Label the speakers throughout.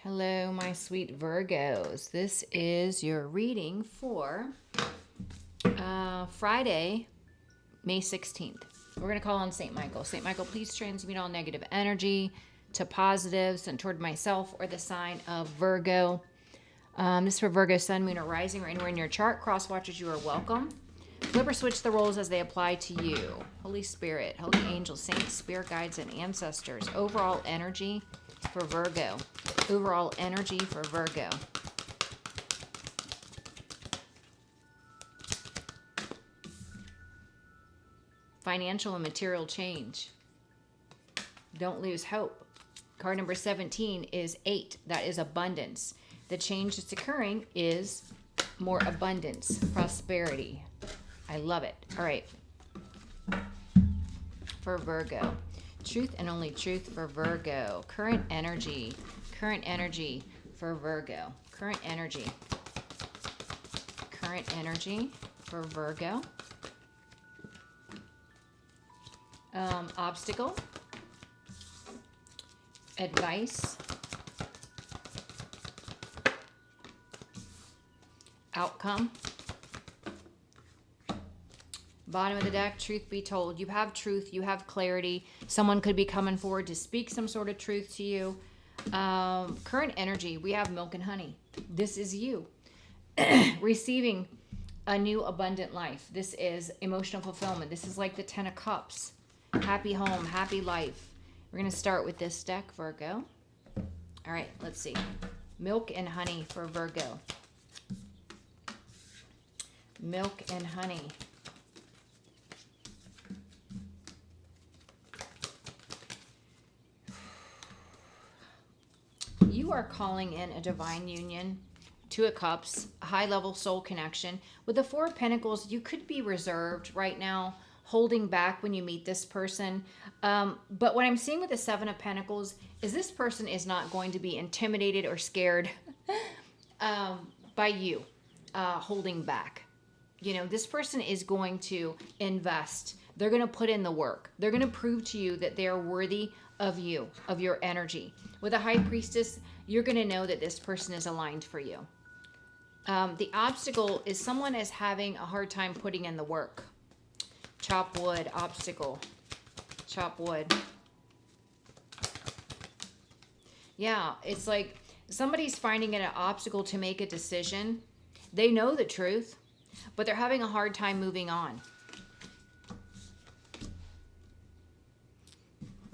Speaker 1: Hello, my sweet Virgos. This is your reading for Friday, May 16th. We're going to call on St. Michael. St. Michael, please transmute all negative energy to positives and toward myself or the sign of Virgo. This is for Virgo, Sun, Moon, or Rising, or anywhere in your chart. Cross watchers, you are welcome. Flip or switch the roles as they apply to you. Holy Spirit, Holy Angels, Saints, Spirit Guides, and Ancestors. Overall energy for Virgo. Overall energy for Virgo. Financial and material change. Don't lose hope. Card number 17 is 8. That is abundance. The change that's occurring is more abundance, prosperity. I love it. All right. For Virgo. Truth and only truth for Virgo. Current energy. Current energy for Virgo. Current energy. Current energy for Virgo. Obstacle. Advice. Outcome. Bottom of the deck, truth be told. You have truth, you have clarity. Someone could be coming forward to speak some sort of truth to you. Current energy, we have milk and honey. This is you receiving a new abundant life. This is emotional fulfillment. This is like the 10 of Cups. Happy home, happy life. We're going to start with this deck, Virgo. All right, let's see. Milk and honey for Virgo. Milk and honey. You are calling in a divine union, 2 of Cups, a high-level soul connection. With the 4 of Pentacles, you could be reserved right now, holding back when you meet this person. But what I'm seeing with the 7 of Pentacles is this person is not going to be intimidated or scared by you holding back. You know, this person is going to invest. They're going to put in the work. They're going to prove to you that they are worthy of you, of your energy. With a High Priestess, you're going to know that this person is aligned for you. The obstacle is someone is having a hard time putting in the work. Chop wood, obstacle. Chop wood. Yeah, it's like somebody's finding it an obstacle to make a decision. They know the truth, but they're having a hard time moving on.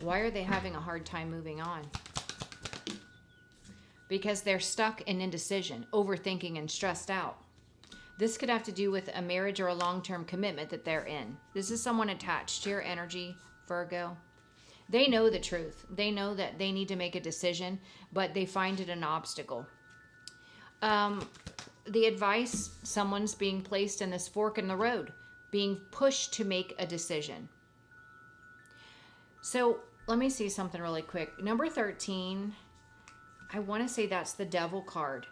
Speaker 1: Why are they having a hard time moving on? Because they're stuck in indecision, overthinking, and stressed out. This could have to do with a marriage or a long-term commitment that they're in. This is someone attached to your energy, Virgo. They know the truth. They know that they need to make a decision, but they find it an obstacle. The advice, someone's being placed in this fork in the road, being pushed to make a decision. So let me see something really quick. Number 13, I want to say that's the Devil card.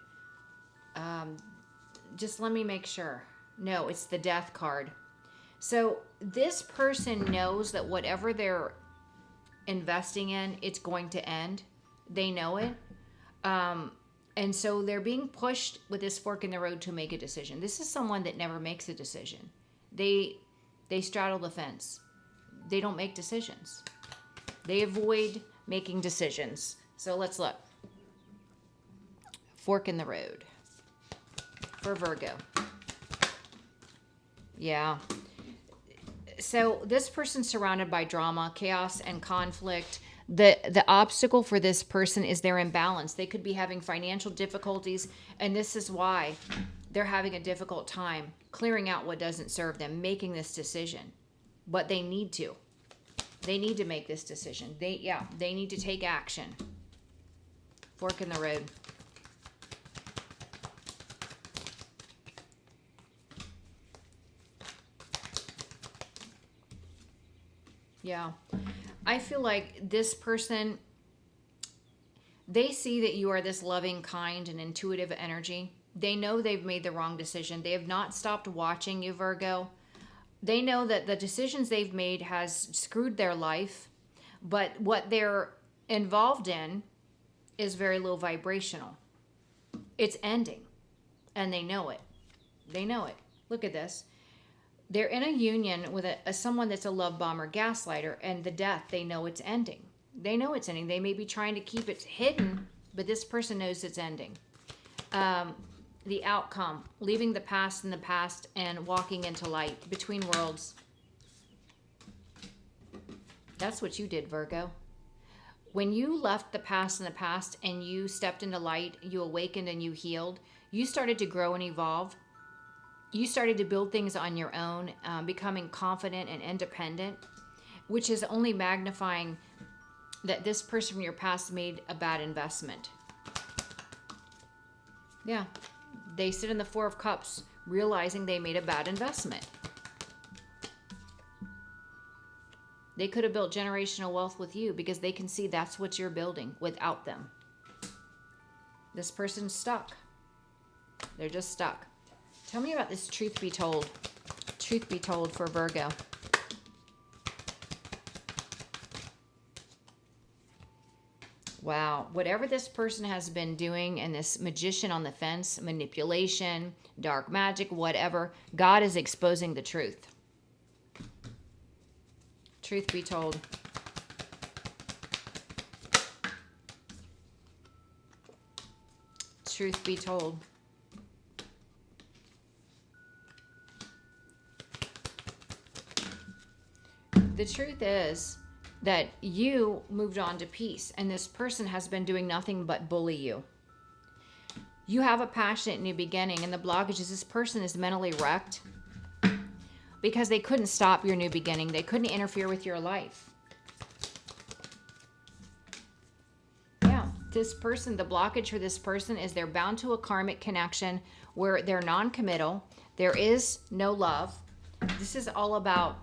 Speaker 1: Just let me make sure. No, it's the Death card. So this person knows that whatever they're investing in, it's going to end. They know it. And so they're being pushed with this fork in the road to make a decision. This is someone that never makes a decision. They straddle the fence. They don't make decisions. They avoid making decisions. So let's look. Fork in the road for Virgo. Yeah. So this person's surrounded by drama, chaos, and conflict. The obstacle for this person is their imbalance. They could be having financial difficulties, and this is why they're having a difficult time clearing out what doesn't serve them, making this decision. But they need to. They need to make this decision. They need to take action. Fork in the road. Yeah. I feel like this person, they see that you are this loving, kind, and intuitive energy. They know they've made the wrong decision. They have not stopped watching you, Virgo. They know that the decisions they've made has screwed their life, but what they're involved in is very low vibrational. It's ending, and they know it. They know it. Look at this. They're in a union with someone that's a love bomber, gaslighter, and the death, they know it's ending. They know it's ending. They may be trying to keep it hidden, but this person knows it's ending. The outcome, leaving the past in the past and walking into light, between worlds. That's what you did, Virgo. When you left the past in the past and you stepped into light, you awakened and you healed, you started to grow and evolve. You started to build things on your own, becoming confident and independent, which is only magnifying that this person from your past made a bad investment. Yeah, they sit in the Four of Cups, realizing they made a bad investment. They could have built generational wealth with you because they can see that's what you're building without them. This person's stuck. They're just stuck. Tell me about this truth be told. Truth be told for Virgo. Wow. Whatever this person has been doing, and this magician on the fence, manipulation, dark magic, whatever, God is exposing the truth. Truth be told. Truth be told. The truth is that you moved on to peace, and this person has been doing nothing but bully you. You have a passionate new beginning, and the blockage is this person is mentally wrecked because they couldn't stop your new beginning. They couldn't interfere with your life. Yeah, this person, the blockage for this person is they're bound to a karmic connection where they're non-committal. There is no love. This is all about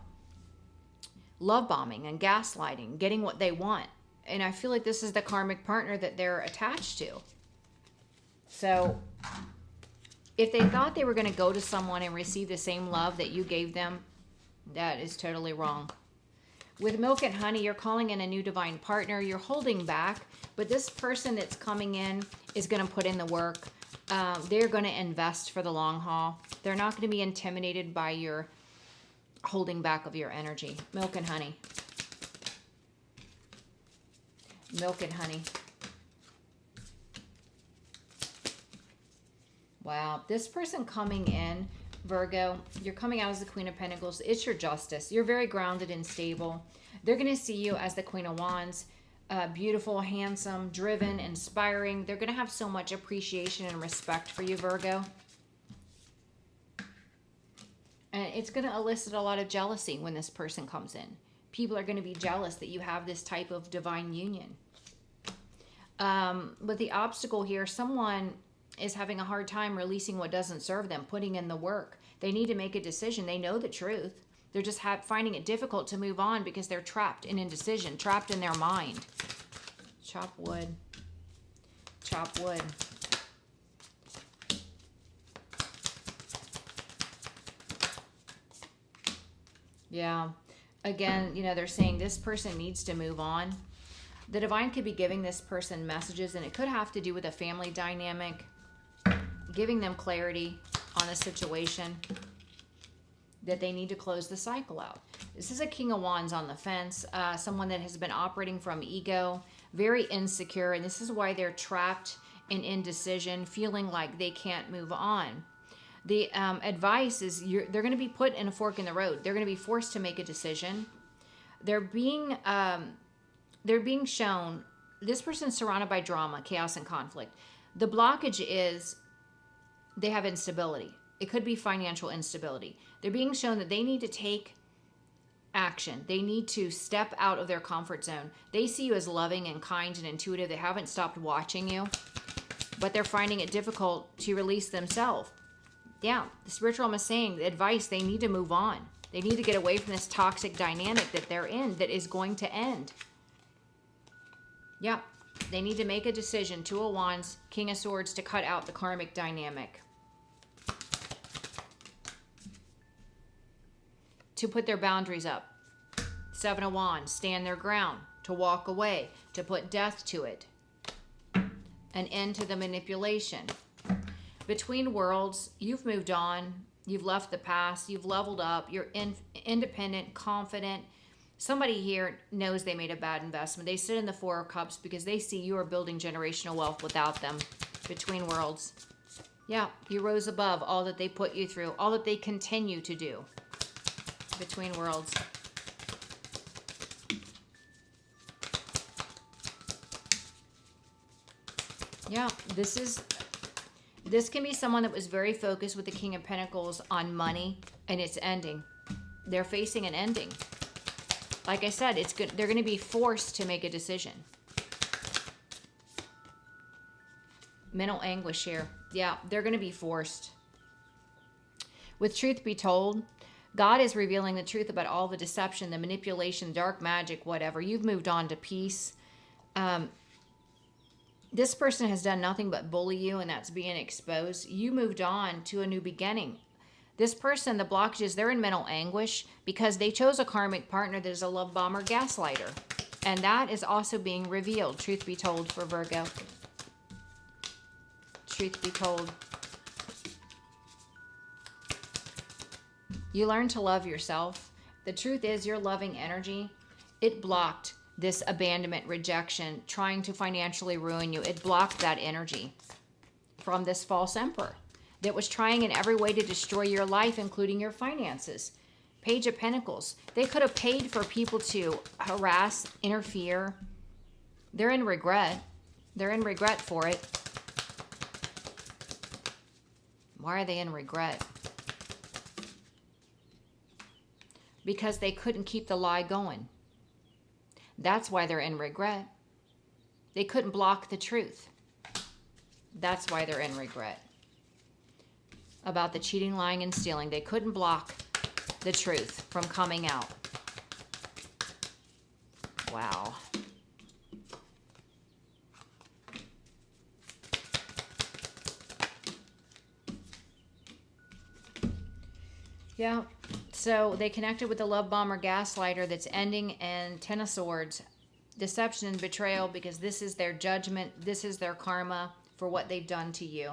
Speaker 1: love bombing and gaslighting, getting what they want. And I feel like this is the karmic partner that they're attached to. So if they thought they were going to go to someone and receive the same love that you gave them, that is totally wrong. With Milk and Honey, you're calling in a new divine partner. You're holding back, but this person that's coming in is going to put in the work. They're going to invest for the long haul. They're not going to be intimidated by your holding back of your energy. Milk and Honey. Milk and Honey. Wow. This person coming in, Virgo, you're coming out as the Queen of Pentacles. It's your justice. You're very grounded and stable. They're going to see you as the Queen of Wands. Beautiful, handsome, driven, inspiring. They're going to have so much appreciation and respect for you, Virgo. And it's going to elicit a lot of jealousy when this person comes in. People are going to be jealous that you have this type of divine union. But the obstacle here, someone is having a hard time releasing what doesn't serve them, putting in the work. They need to make a decision. They know the truth. They're just finding it difficult to move on because they're trapped in indecision, trapped in their mind. Chop wood. Chop wood. Yeah. Again, you know, they're saying this person needs to move on. The divine could be giving this person messages, and it could have to do with a family dynamic, giving them clarity on a situation that they need to close the cycle out. This is a King of Wands on the fence, someone that has been operating from ego, very insecure, and this is why they're trapped in indecision, feeling like they can't move on. The advice is they're going to be put in a fork in the road. They're going to be forced to make a decision. They're being shown, this person's surrounded by drama, chaos, and conflict. The blockage is they have instability. It could be financial instability. They're being shown that they need to take action. They need to step out of their comfort zone. They see you as loving and kind and intuitive. They haven't stopped watching you, but they're finding it difficult to release themselves. Yeah, the spiritual realm is saying the advice, they need to move on. They need to get away from this toxic dynamic that they're in that is going to end. Yeah, they need to make a decision. Two of Wands, King of Swords, to cut out the karmic dynamic. To put their boundaries up. Seven of Wands, stand their ground. To walk away. To put death to it. An end to the manipulation. Between worlds, you've moved on. You've left the past. You've leveled up. You're independent, confident. Somebody here knows they made a bad investment. They sit in the Four of Cups because they see you are building generational wealth without them. Between worlds. Yeah, you rose above all that they put you through, all that they continue to do. Between worlds. Yeah, this can be someone that was very focused with the King of Pentacles on money, and it's ending. They're facing an ending. Like I said, it's good. They're going to be forced to make a decision. Mental anguish here. Yeah, they're going to be forced. With truth be told, God is revealing the truth about all the deception, the manipulation, dark magic, whatever. You've moved on to peace. This person has done nothing but bully you, and that's being exposed. You moved on to a new beginning. This person, the blockages, they're in mental anguish because they chose a karmic partner that is a love bomber gaslighter. And that is also being revealed, truth be told, for Virgo. Truth be told. You learn to love yourself. The truth is your loving energy, it blocked this abandonment, rejection, trying to financially ruin you. It blocked that energy from this false emperor that was trying in every way to destroy your life, including your finances. Page of Pentacles. They could have paid for people to harass, interfere. They're in regret. They're in regret for it. Why are they in regret? Because they couldn't keep the lie going. That's why they're in regret. They couldn't block the truth. That's why they're in regret. About the cheating, lying, and stealing. They couldn't block the truth from coming out. Wow. Yeah. So they connected with the love bomber gaslighter that's ending in Ten of Swords. Deception and betrayal, because this is their judgment. This is their karma for what they've done to you.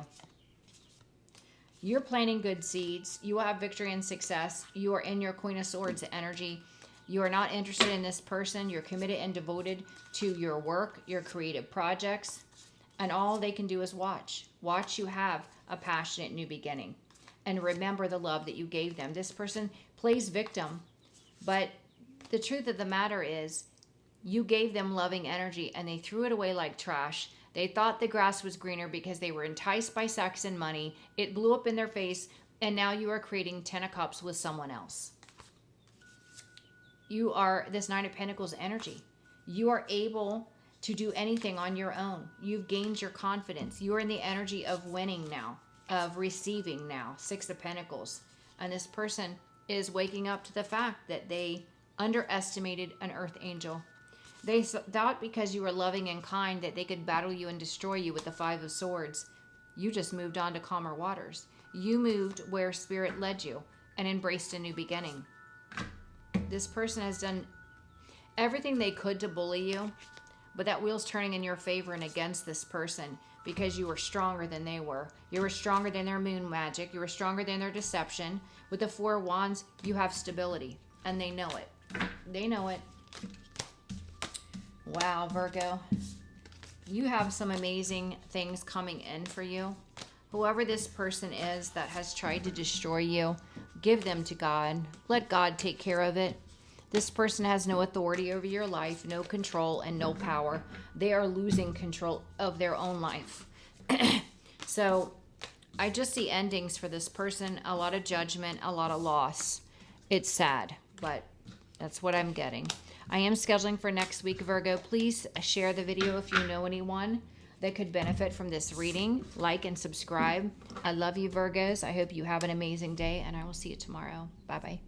Speaker 1: You're planting good seeds. You will have victory and success. You are in your Queen of Swords energy. You are not interested in this person. You're committed and devoted to your work, your creative projects. And all they can do is watch. Watch you have a passionate new beginning. And remember the love that you gave them. This person plays victim, but the truth of the matter is you gave them loving energy and they threw it away like trash. They thought the grass was greener because they were enticed by sex and money. It blew up in their face, and now you are creating 10 of Cups with someone else. You are this Nine of Pentacles energy. You are able to do anything on your own. You've gained your confidence. You are in the energy of winning now, of receiving now. Six of Pentacles. And this person is waking up to the fact that they underestimated an earth angel. They thought because you were loving and kind that they could battle you and destroy you with the Five of Swords. You just moved on to calmer waters. You moved where spirit led you and embraced a new beginning. This person has done everything they could to bully you, but that wheel's turning in your favor and against this person because you were stronger than they were. You were stronger than their moon magic. You were stronger than their deception. With the Four of Wands, you have stability, and they know it. They know it. Wow, Virgo. You have some amazing things coming in for you. Whoever this person is that has tried to destroy you, give them to God. Let God take care of it. This person has no authority over your life, no control, and no power. They are losing control of their own life. So I just see endings for this person, a lot of judgment, a lot of loss. It's sad, but that's what I'm getting. I am scheduling for next week, Virgo. Please share the video if you know anyone that could benefit from this reading. Like and subscribe. I love you, Virgos. I hope you have an amazing day, and I will see you tomorrow. Bye-bye.